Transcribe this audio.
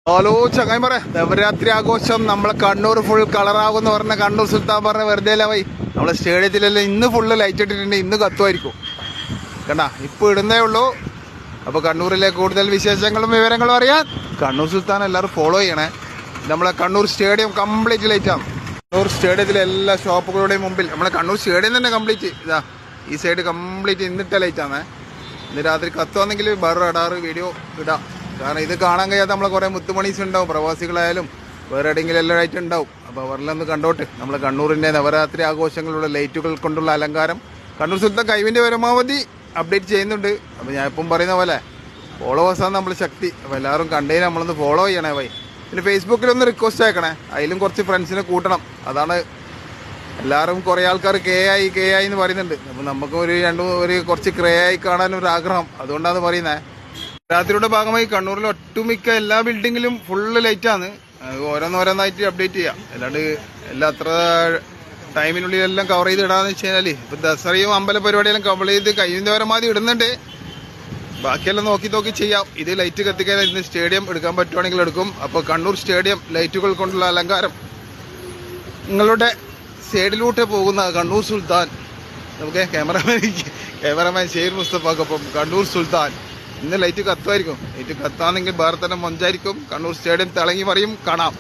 Hello ചങ്ങായി പറ നവരാത്രി ആഘോഷം നമ്മളെ കണ്ണൂർ ഫുൾ കളറാകുമെന്ന് പറഞ്ഞ കണ്ണൂർ സുൽത്താൻ പറഞ്ഞ വെറുതെ അല്ല വൈ നമ്മളെ സ്റ്റേഡിയത്തിലെല്ലാം ഇന്ന് ഫുള്ള് ലൈറ്റ് ഇട്ടിട്ടുണ്ട്. ഇന്ന് കത്തുമായിരിക്കും കണ്ടാ ഇപ്പോൾ ഇടുന്നേ ഉള്ളൂ. അപ്പോൾ കണ്ണൂരിലെ കൂടുതൽ വിശേഷങ്ങളും വിവരങ്ങളും അറിയാൻ കണ്ണൂർ സുൽത്താൻ എല്ലാവരും ഫോളോ ചെയ്യണേ. നമ്മളെ കണ്ണൂർ സ്റ്റേഡിയം കംപ്ലീറ്റ് ലൈറ്റാണ്. കണ്ണൂർ സ്റ്റേഡിയത്തിലെ എല്ലാ ഷോപ്പുകളുടെയും മുമ്പിൽ നമ്മളെ കണ്ണൂർ സ്റ്റേഡിയം തന്നെ കംപ്ലീറ്റ് ഇതാ ഈ സൈഡ് കംപ്ലീറ്റ് ഇന്നിട്ട ലൈറ്റാണ്. ഇന്ന് രാത്രി കത്തുവാണെങ്കിൽ വേറെ ഇടാറ് വീഡിയോ ഇടാം. കാരണം ഇത് കാണാൻ കഴിയാത്ത നമ്മളെ കുറേ മുത്തുമണീസ് ഉണ്ടാവും, പ്രവാസികളായാലും വേറെ എവിടെയെങ്കിലും എല്ലാം ആയിട്ട് ഉണ്ടാവും. അപ്പോൾ അവരെല്ലാം ഒന്ന് കണ്ടോട്ട്. നമ്മളെ കണ്ണൂരിൻ്റെ നവരാത്രി ആഘോഷങ്ങളുടെ ലൈറ്റുകൾ കൊണ്ടുള്ള അലങ്കാരം കണ്ണൂർ സുൽത്താൻ കഴിവിൻ്റെ പരമാവധി അപ്ഡേറ്റ് ചെയ്യുന്നുണ്ട്. അപ്പോൾ ഞാൻ ഇപ്പം പറയുന്ന പോലെ ഫോളോവേഴ്സാണ് നമ്മൾ ശക്തി. അപ്പോൾ എല്ലാവരും കണ്ടതിന് നമ്മളൊന്ന് ഫോളോ ചെയ്യണേ വൈ. പിന്നെ ഫേസ്ബുക്കിലൊന്ന് റിക്വസ്റ്റ് ആക്കണേ, അതിലും കുറച്ച് ഫ്രണ്ട്സിനെ കൂട്ടണം. അതാണ് എല്ലാവരും കുറേ ആൾക്കാർ കെ ആയി എന്ന് പറയുന്നുണ്ട്. അപ്പോൾ നമുക്ക് ഒരു കുറച്ച് ക്രേ ആയി കാണാനൊരു ആഗ്രഹം, അതുകൊണ്ടാണ് പറയുന്നത്. രാത്രിയുടെ ഭാഗമായി കണ്ണൂരിലെ ഒട്ടുമിക്ക എല്ലാ ബിൽഡിങ്ങിലും ഫുള്ള് ലൈറ്റാണ്. ഓരോന്നോരോന്നായിട്ട് അപ്ഡേറ്റ് ചെയ്യാം. അല്ലാണ്ട് എല്ലാം അത്ര ടൈമിനുള്ളിൽ എല്ലാം കവർ ചെയ്ത് ഇടാന്ന് വെച്ച് കഴിഞ്ഞാൽ ഇപ്പം ദസറയും അമ്പല പരിപാടിയെല്ലാം കവർ ചെയ്ത് കഴിയുന്ന പരമാവധി ഇടുന്നുണ്ട്. ബാക്കിയെല്ലാം നോക്കി ചെയ്യാം. ഇത് ലൈറ്റ് കത്തിക്കാൻ ഇന്ന് സ്റ്റേഡിയം എടുക്കാൻ പറ്റുവാണെങ്കിൽ എടുക്കും. അപ്പോൾ കണ്ണൂർ സ്റ്റേഡിയം ലൈറ്റുകൾ കൊണ്ടുള്ള അലങ്കാരം നിങ്ങളുടെ സൈഡിലൂടെ പോകുന്ന കണ്ണൂർ സുൽത്താൻ. നമുക്ക് ക്യാമറമാൻ ഷെയ്ർ മുസ്തഫാക്കൊപ്പം കണ്ണൂർ സുൽത്താൻ. ഇന്ന് ലൈറ്റ് കത്തുമായിരിക്കും. ലൈറ്റ് കത്താണെങ്കിൽ വേറെ തന്നെ മൊഞ്ചായിരിക്കും. കണ്ണൂർ സ്റ്റേഡിയം തിളങ്ങി മറിയും. കാണാം.